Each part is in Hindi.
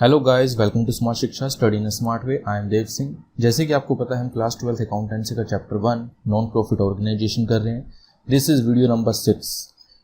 Hello guys, welcome to smart Shiksha study in smart way. I am Dev Singh. जैसे कि आपको पता है, हम क्लास 12 अकाउंटेंसी का चैप्टर 1 नॉन प्रॉफिट ऑर्गेनाइजेशन कर रहे हैं। This is video number 6।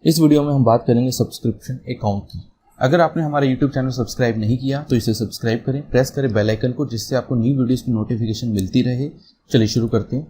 इस वीडियो में हम बात करेंगे सब्सक्रिप्शन अकाउंट की। अगर आपने हमारा यूट्यूब चैनल सब्सक्राइब नहीं किया तो इसे सब्सक्राइब करें, प्रेस करें बेल आइकन को, जिससे आपको न्यू वीडियोस की नोटिफिकेशन मिलती रहे। चलिए शुरू करते हैं।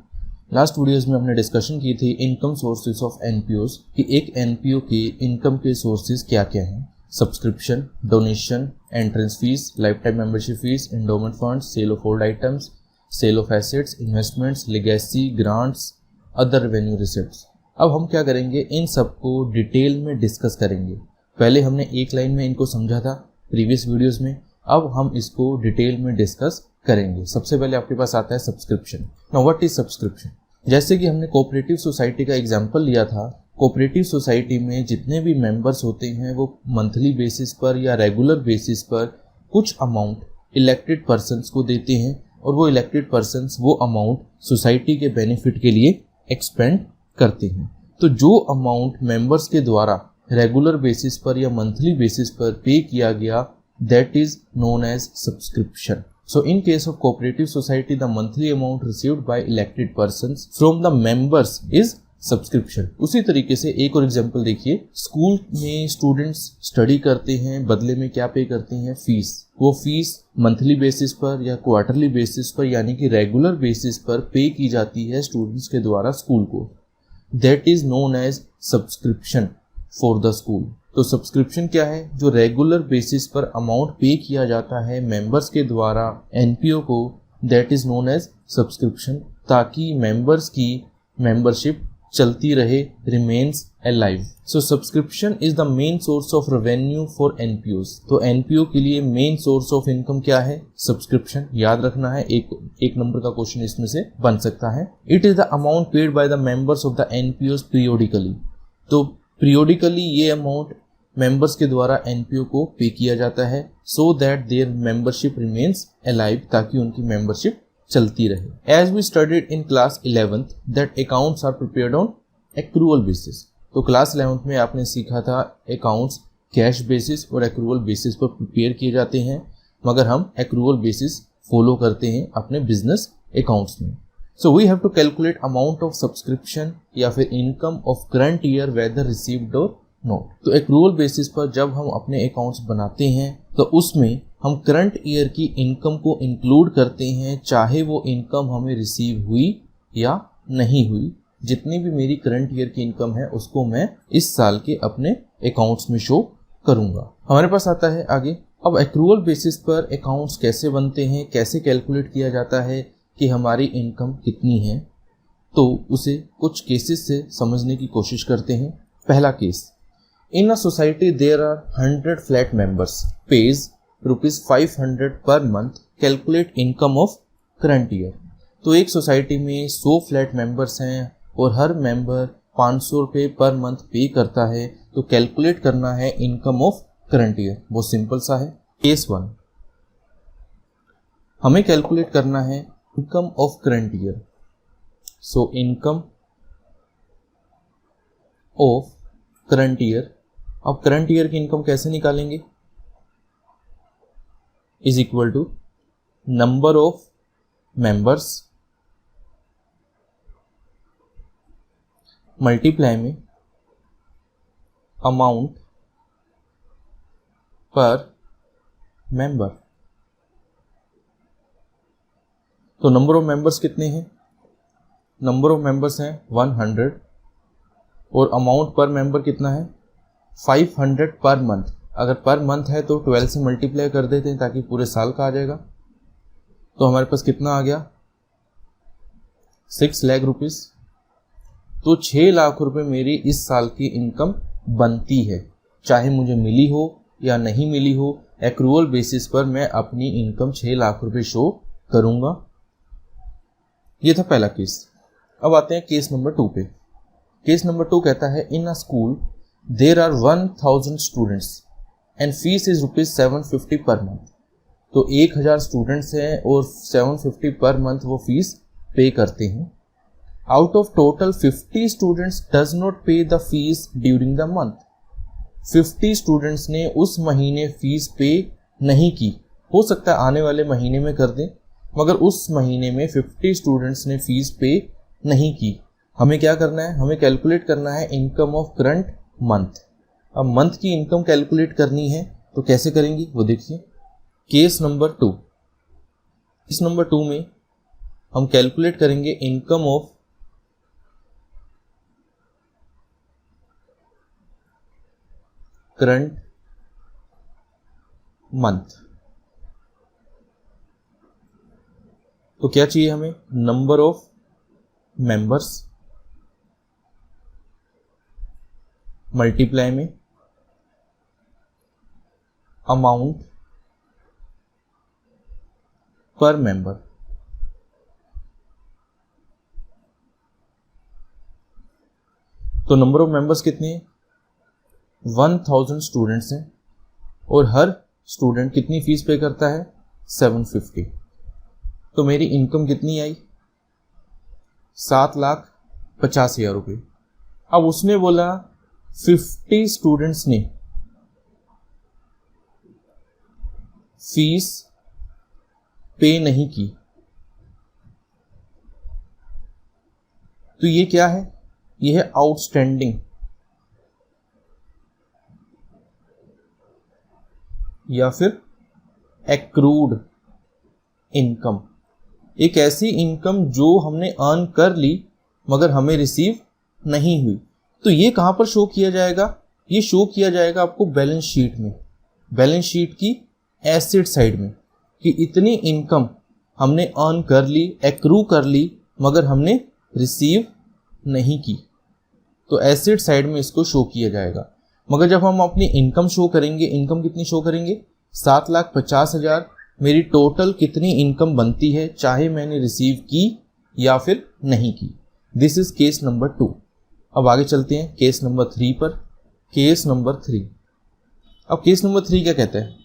लास्ट वीडियोस में हमने डिस्कशन की थी इनकम सोर्सेज ऑफ एनपीओज कि एक एनपीओ के इनकम के सोर्सेज क्या क्या हैं। Subscription, donation, entrance fees, life time membership fees, endowment funds, sale of old items, sale of assets, investments, legacy, grants, other revenue receipts. अब हम क्या करेंगे, इन सबको डिटेल में डिस्कस करेंगे। पहले हमने एक लाइन में इनको समझा था प्रीवियस वीडियोस में, अब हम इसको डिटेल में डिस्कस करेंगे। सबसे पहले आपके पास आता है subscription. Now what is subscription? जैसे कि हमने कोऑपरेटिव सोसाइटी का एग्जांपल लिया था, कोऑपरेटिव सोसाइटी में जितने भी मेंबर्स होते हैं वो मंथली बेसिस पर या रेगुलर बेसिस पर कुछ अमाउंट इलेक्टेड पर्सन्स को देते हैं और वो इलेक्टेड पर्सन्स वो अमाउंट सोसाइटी के बेनिफिट के लिए एक्सपेंड करते हैं। तो जो अमाउंट मेंबर्स के द्वारा रेगुलर बेसिस पर या मंथली बेसिस पर पे किया गया, that is known as subscription. So in case of cooperative society, the monthly amount received by elected persons from the members is subscription. उसी तरीके से एक और एग्जांपल देखिए, स्कूल में स्टूडेंट्स स्टडी करते हैं, बदले में क्या पे करते हैं? फीस। वो फीस मंथली बेसिस पर या क्वार्टरली बेसिस पर यानी कि रेगुलर बेसिस पर पे की जाती है स्टूडेंट्स के द्वारा स्कूल को। That is known as subscription for the school. तो सब्सक्रिप्शन क्या है? जो रेगुलर बेसिस पर अमाउंट पे किया जाता है मेंबर्स के द्वारा एनपीओ को, that is known as subscription, ताकि मेंबर्स की मेंबरशिप चलती रहे, remains alive. So subscription is the main source of revenue for NPOs. तो एनपीओ के लिए मेन सोर्स ऑफ इनकम क्या है? सब्सक्रिप्शन। याद रखना है, एक नंबर का क्वेश्चन इसमें से बन सकता है। It is the amount paid by the members of the NPOs periodically. तो पीरियोडिकली ये अमाउंट मेंबर्स के द्वारा एनपीओ को पे किया जाता है, so that their membership remains alive, ताकि उनकी मेंबरशिप चलती रहे। As we studied in class 11th that accounts are prepared on accrual basis. तो क्लास 11th में आपने सीखा था अकाउंट्स कैश बेसिस और एक्रूअल बेसिस पर प्रिपेयर किए जाते हैं, मगर हम एक्रूअल बेसिस फॉलो करते हैं अपने बिजनेस अकाउंट्स में। So we have to calculate amount of subscription या फिर income of current year whether received और नोट। तो एक्रूअल बेसिस पर जब हम अपने अकाउंट्स बनाते हैं तो उसमें हम करंट ईयर की इनकम को इंक्लूड करते हैं, चाहे वो इनकम हमें रिसीव हुई या नहीं हुई। जितनी भी मेरी करंट ईयर की इनकम है उसको मैं इस साल के अपने अकाउंट्स में शो करूंगा। हमारे पास आता है आगे, अब एक्रूअल बेसिस पर अकाउंट्स कैसे बनते हैं, कैसे कैलकुलेट किया जाता है कि हमारी इनकम कितनी है, तो उसे कुछ केसेस से समझने की कोशिश करते हैं। पहला case, in a society there are 100 flat members pays ₹500 per month, calculate income of current year. तो एक सोसाइटी में 100 फ्लैट मेंबर्स हैं और हर मेंबर ₹500 पर मंथ पे करता है, तो कैलकुलेट करना है इनकम ऑफ करंट ईयर। बहुत सिंपल सा है। केस 1, हमें कैलकुलेट करना है income of current year. So income of current year. अब करंट ईयर की इनकम कैसे निकालेंगे? Is equal to number of members multiply में अमाउंट पर मेंबर। तो नंबर ऑफ मेंबर्स कितने हैं? नंबर ऑफ मेंबर्स हैं 100 और अमाउंट पर मेंबर कितना है? 500 पर मंथ। अगर पर मंथ है तो 12 से मल्टीप्लाई कर देते हैं ताकि पूरे साल का आ जाएगा। तो हमारे पास कितना आ गया? 6 लाख रुपीस। तो 6 लाख रुपए मेरी इस साल की इनकम बनती है, चाहे मुझे मिली हो या नहीं मिली हो। एक्रूअल बेसिस पर मैं अपनी इनकम 6 लाख रुपए शो करूंगा। ये था पहला केस। अब आते हैं केस नंबर 2 पे। केस नंबर 2 कहता है, in a school there are 1000 students and fees is ₹750 per month. तो 1000 स्टूडेंट्स हैं और 750 पर मंथ वो फीस पे करते हैं। Out of total 50 students does not pay the fees during the month. 50 students ने उस महीने फीस पे नहीं की, हो सकता है आने वाले महीने में कर दें, मगर उस महीने में 50 स्टूडेंट्स ने फीस पे नहीं की। हमें क्या करना है, हमें कैलकुलेट करना है इनकम ऑफ करंट मंथ। अब मंथ की इनकम कैलकुलेट करनी है तो कैसे करेंगे वो देखिए। केस नंबर 2, केस नंबर 2 में हम कैलकुलेट करेंगे इनकम ऑफ करंट मंथ। तो क्या चाहिए हमें, नंबर ऑफ मेंबर्स मल्टीप्लाई में अमाउंट पर मेंबर। तो नंबर ऑफ मेंबर्स कितने हैं, 1000 स्टूडेंट्स हैं और हर स्टूडेंट कितनी फीस पे करता है, 750। तो मेरी इनकम कितनी आई, 7,50,000 रुपये। अब उसने बोला 50 स्टूडेंट्स ने फीस पे नहीं की। तो ये क्या है, ये है आउटस्टैंडिंग या फिर एक्रूड इनकम। एक ऐसी इनकम जो हमने अर्न कर ली मगर हमें रिसीव नहीं हुई। तो ये कहां पर शो किया जाएगा, ये शो किया जाएगा आपको बैलेंस शीट में, बैलेंस शीट की एसेट साइड में, कि इतनी इनकम हमने अर्न कर ली, एक्रू कर ली, मगर हमने रिसीव नहीं की। तो एसेट साइड में इसको शो किया जाएगा। मगर जब हम अपनी इनकम शो करेंगे, इनकम कितनी शो करेंगे, 7,50,000 मेरी टोटल कितनी इनकम बनती है, चाहे मैंने रिसीव की या फिर नहीं की। This is case number 2। अब आगे चलते हैं केस नंबर 3 पर। केस नंबर 3, अब केस नंबर 3 क्या कहता है,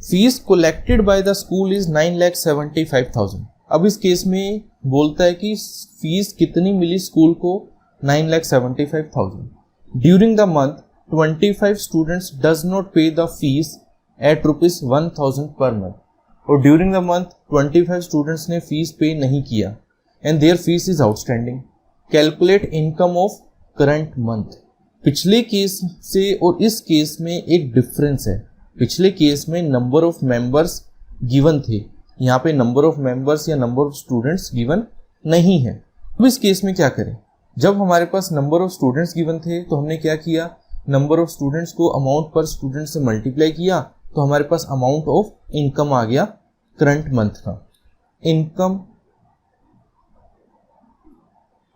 fees collected by the school is 9,75,000। अब इस केस में बोलता है कि फीस कितनी मिली स्कूल को, 9,75,000। During the month 25 students does not pay the fees at ₹1,000 per month. और ड्यूरिंग द मंथ 25 स्टूडेंट्स ने फीस पे नहीं किया and their fees is outstanding. Calculate income of current month. पिछले केस से और इस केस में एक डिफरेंस है। पिछले केस में नंबर ऑफ मेंबर्स गिवन थे, यहाँ पे नंबर ऑफ मेंबर्स या नंबर ऑफ स्टूडेंट्स गिवन नहीं है। अब इस केस में क्या करें, जब हमारे पास नंबर ऑफ स्टूडेंट्स गिवन थे तो हमने क्या किया, नंबर ऑफ स्टूडेंट्स को अमाउंट पर स्टूडेंट से मल्टीप्लाई किया, तो हमारे पास अमाउंट ऑफ इनकम आ गया करंट मंथ का। Income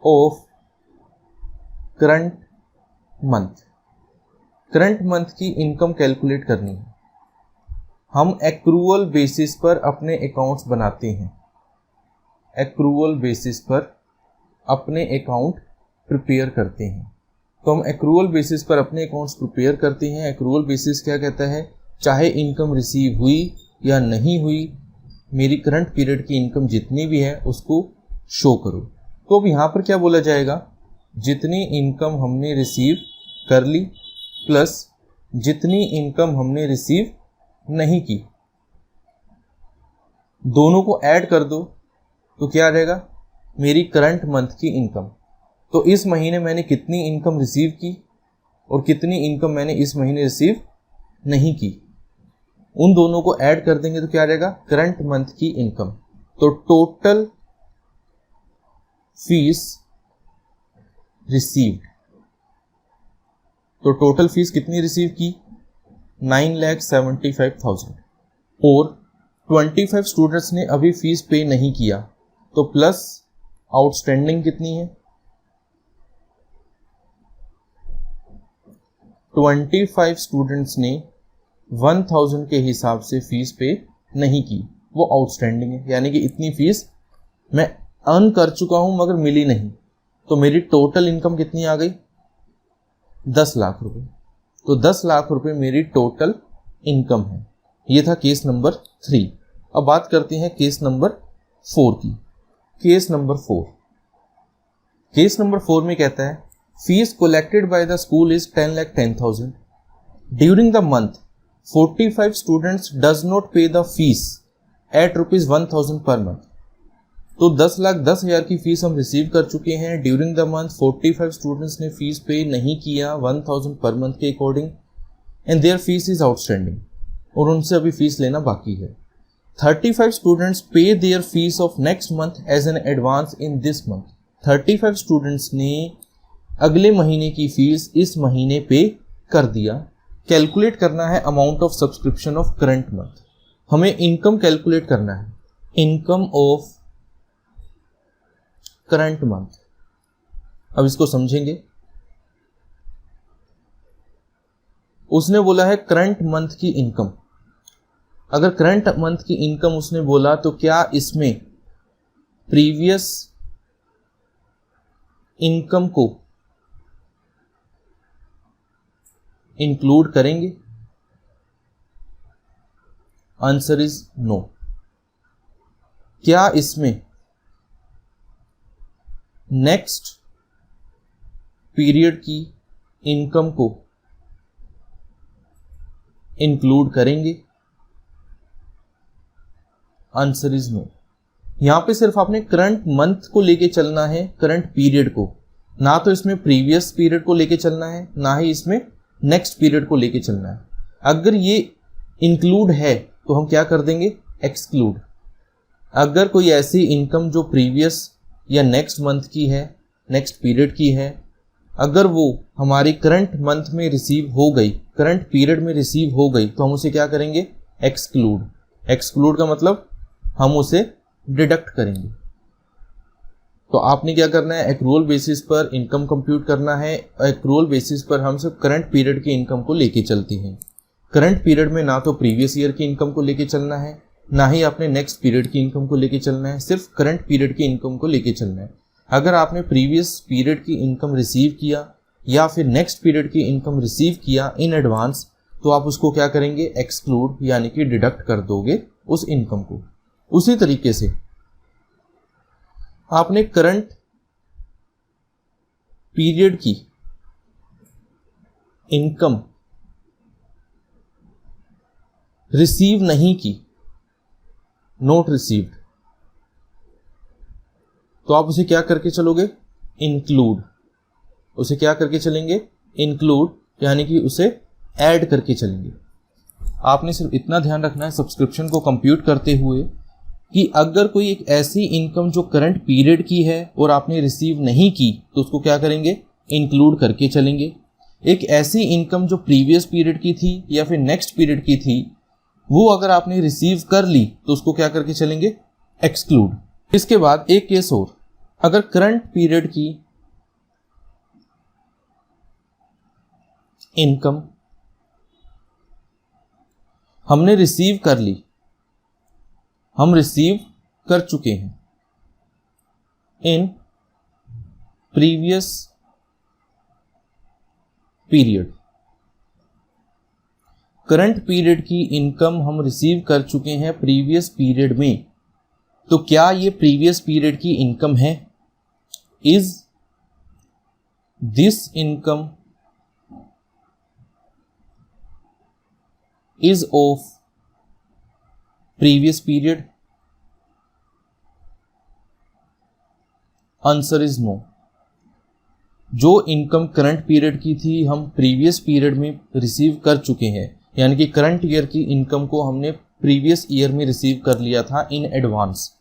of current month, current month की इनकम कैलकुलेट करनी है। हम एक्रूअल बेसिस पर अपने अकाउंट्स बनाते हैं, एक्रूअल बेसिस पर अपने अकाउंट प्रिपेयर करते हैं। तो हम एक्रूअल बेसिस पर अपने अकाउंट्स प्रिपेयर करते हैं। एक्रूअल बेसिस क्या कहता है, चाहे इनकम रिसीव हुई या नहीं हुई, मेरी करंट पीरियड की इनकम जितनी भी है उसको शो करो। तो अब यहाँ पर क्या बोला जाएगा, जितनी इनकम हमने रिसीव कर ली प्लस जितनी इनकम हमने रिसीव नहीं की, दोनों को ऐड कर दो तो क्या आ जाएगा, मेरी करंट मंथ की इनकम। तो इस महीने मैंने कितनी इनकम रिसीव की और कितनी इनकम मैंने इस महीने रिसीव नहीं की, उन दोनों को ऐड कर देंगे तो क्या आ जाएगा, करंट मंथ की इनकम। तो टोटल फीस रिसीव्ड, तो टोटल फीस कितनी रिसीव की, 9,75,000। और 25 स्टूडेंट्स ने अभी फीस पे नहीं किया, तो प्लस आउटस्टैंडिंग कितनी है, 25 स्टूडेंट्स ने 1000 के हिसाब से फीस पे नहीं की, वो आउटस्टैंडिंग है। यानी कि इतनी फीस मैं अर्न कर चुका हूं मगर मिली नहीं, तो मेरी टोटल इनकम कितनी आ गई, 10 लाख रुपए। तो 10 लाख रुपए मेरी टोटल इनकम है। ये था केस नंबर 3। अब बात करते हैं केस नंबर 4 की। केस नंबर 4, केस नंबर 4 में कहता है fees collected by the school is 10,10,000। During the month 45 students does not pay the fees at ₹1000 per month. तो 10,10,000 की फीस हम रिसीव कर चुके हैं ड्यूरिंग द मंथ। 45 स्टूडेंट्स ने फीस पे नहीं किया 1000 पर मंथ के according, and their fees is outstanding, और उनसे अभी फीस लेना बाकी है। 35 students pay their fees of next month as an advance in this month. 35 students ने अगले महीने की फीस इस महीने पे कर दिया। कैलकुलेट करना है amount of subscription of current month. हमें इनकम कैलकुलेट करना है, इनकम ऑफ करंट मंथ। अब इसको समझेंगे। उसने बोला है करंट मंथ की इनकम। अगर करंट मंथ की इनकम उसने बोला तो क्या इसमें प्रीवियस इनकम को इंक्लूड करेंगे? Answer is no. क्या इसमें नेक्स्ट पीरियड की इनकम को इंक्लूड करेंगे? Answer is no. यहां पे सिर्फ आपने करंट मंथ को लेके चलना है, करंट पीरियड को, ना तो इसमें प्रीवियस पीरियड को लेके चलना है, ना ही इसमें नेक्स्ट पीरियड को लेके चलना है। अगर ये इंक्लूड है तो हम क्या कर देंगे? एक्सक्लूड। अगर कोई ऐसी इनकम जो प्रीवियस या नेक्स्ट मंथ की है, नेक्स्ट पीरियड की है, अगर वो हमारी करंट मंथ में रिसीव हो गई, करंट पीरियड में रिसीव हो गई, तो हम उसे क्या करेंगे? एक्सक्लूड। एक्सक्लूड का मतलब हम उसे डिडक्ट करेंगे। तो आपने क्या करना है? एक्रूअल बेसिस पर इनकम कंप्यूट करना है। एक्रूअल बेसिस पर हम सिर्फ करंट पीरियड की इनकम को लेके चलते हैं। करंट पीरियड में ना तो प्रीवियस ईयर की इनकम को लेके चलना है, ना ही आपने नेक्स्ट पीरियड की इनकम को लेके चलना है, सिर्फ करंट पीरियड की इनकम को लेके चलना है। अगर आपने प्रीवियस पीरियड की इनकम रिसीव किया या फिर नेक्स्ट पीरियड की इनकम रिसीव किया इन एडवांस, तो आप उसको क्या करेंगे? एक्सक्लूड, यानी कि डिडक्ट कर दोगे उस इनकम को। उसी तरीके से आपने करंट पीरियड की इनकम रिसीव नहीं की, नोट रिसीव्ड, तो आप उसे क्या करके चलोगे? इंक्लूड। उसे क्या करके चलेंगे? इंक्लूड, यानी कि उसे ऐड करके चलेंगे। आपने सिर्फ इतना ध्यान रखना है सब्सक्रिप्शन को कंप्यूट करते हुए कि अगर कोई एक ऐसी इनकम जो करंट पीरियड की है और आपने रिसीव नहीं की, तो उसको क्या करेंगे? इंक्लूड करके चलेंगे। एक ऐसी इनकम जो प्रीवियस पीरियड की थी या फिर नेक्स्ट पीरियड की थी, वो अगर आपने रिसीव कर ली तो उसको क्या करके चलेंगे? एक्सक्लूड। इसके बाद एक केस और, अगर करंट पीरियड की इनकम हमने रिसीव कर ली, हम रिसीव कर चुके हैं in previous period. Current period की इनकम हम रिसीव कर चुके हैं प्रीवियस पीरियड में, तो क्या ये प्रीवियस पीरियड की इनकम है? Is this income is of previous period? Answer is no. जो इनकम करंट पीरियड की थी हम प्रीवियस पीरियड में रिसीव कर चुके हैं, यानी कि करंट ईयर की इनकम को हमने प्रीवियस ईयर में रिसीव कर लिया था इन एडवांस,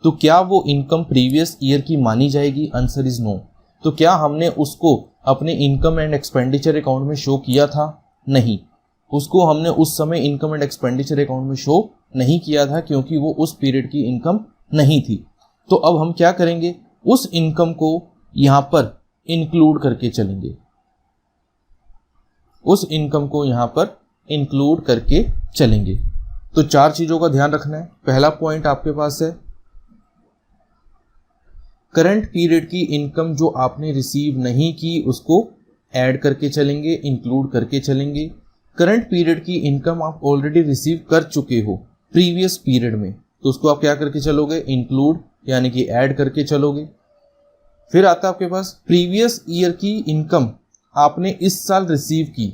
तो क्या वो इनकम प्रीवियस ईयर की मानी जाएगी? Answer is no. तो क्या हमने उसको अपने इनकम एंड एक्सपेंडिचर अकाउंट में शो किया था? नहीं, उसको हमने उस समय इनकम एंड एक्सपेंडिचर अकाउंट में शो नहीं किया था, क्योंकि वो उस पीरियड की इनकम नहीं थी। तो अब हम क्या करेंगे? उस इनकम को यहां पर इंक्लूड करके चलेंगे। उस इनकम को यहां पर इंक्लूड करके चलेंगे। तो 4 चीजों का ध्यान रखना है। पहला पॉइंट आपके पास है, करंट पीरियड की इनकम जो आपने रिसीव नहीं की उसको ऐड करके चलेंगे, इंक्लूड करके चलेंगे। करंट पीरियड की इनकम आप ऑलरेडी रिसीव कर चुके हो प्रीवियस पीरियड में, तो उसको आप क्या करके चलोगे? इंक्लूड, यानी कि ऐड करके चलोगे। फिर आता है आपके पास प्रीवियस ईयर की इनकम आपने इस साल रिसीव की,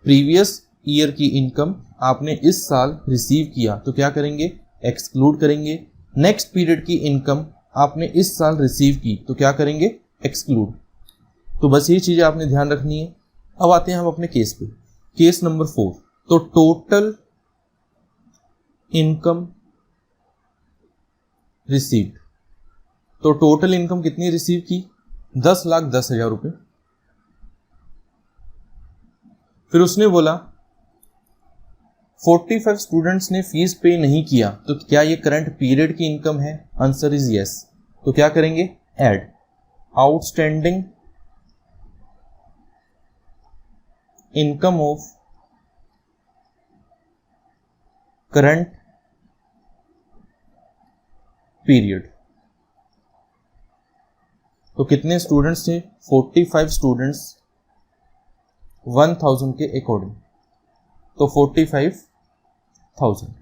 प्रीवियस ईयर की इनकम आपने इस साल रिसीव किया तो क्या करेंगे, एक्सक्लूड करेंगे। नेक्स्ट पीरियड की इनकम आपने इस साल रिसीव की तो क्या करेंगे, एक्सक्लूड। तो बस ये चीज़ें आपने ध्यान रखनी है। अब आते हैं हम अपने केस पे, केस नंबर 4। तो टोटल इनकम रिसीव्ड, तो टोटल इनकम कितनी रिसीव की, 10,10,000 रुपये। फिर उसने बोला 45 स्टूडेंट्स ने फीस पे नहीं किया तो क्या ये करंट पीरियड की इनकम है, आंसर इज यस। तो क्या करेंगे, add outstanding income of current period. तो कितने स्टूडेंट्स थे, 45 स्टूडेंट्स 1000 के अकॉर्डिंग, तो 45,000।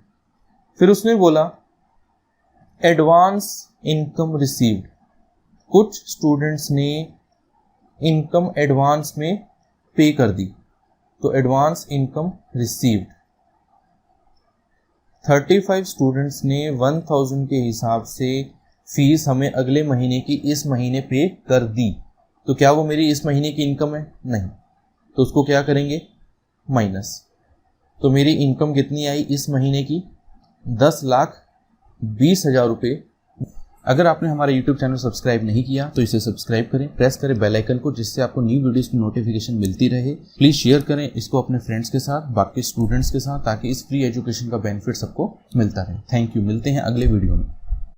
फिर उसने बोला एडवांस इनकम रिसीव्ड, कुछ स्टूडेंट्स ने इनकम एडवांस में पे कर दी तो एडवांस इनकम रिसीव्ड। 35 स्टूडेंट्स ने 1000 के हिसाब से फीस हमें अगले महीने की इस महीने पे कर दी तो क्या वो मेरी इस महीने की इनकम है, नहीं, तो उसको क्या करेंगे, माइनस। तो मेरी इनकम कितनी आई इस महीने की, 10,20,000 रुपये। अगर आपने हमारा YouTube चैनल सब्सक्राइब नहीं किया तो इसे सब्सक्राइब करें, प्रेस करें बेल आइकन को, जिससे आपको न्यू वीडियोस की नोटिफिकेशन मिलती रहे। प्लीज़ शेयर करें इसको अपने फ्रेंड्स के साथ, बाकी स्टूडेंट्स के साथ, ताकि इस फ्री एजुकेशन का बेनिफिट सबको मिलता रहे। थैंक यू, मिलते हैं अगले वीडियो में।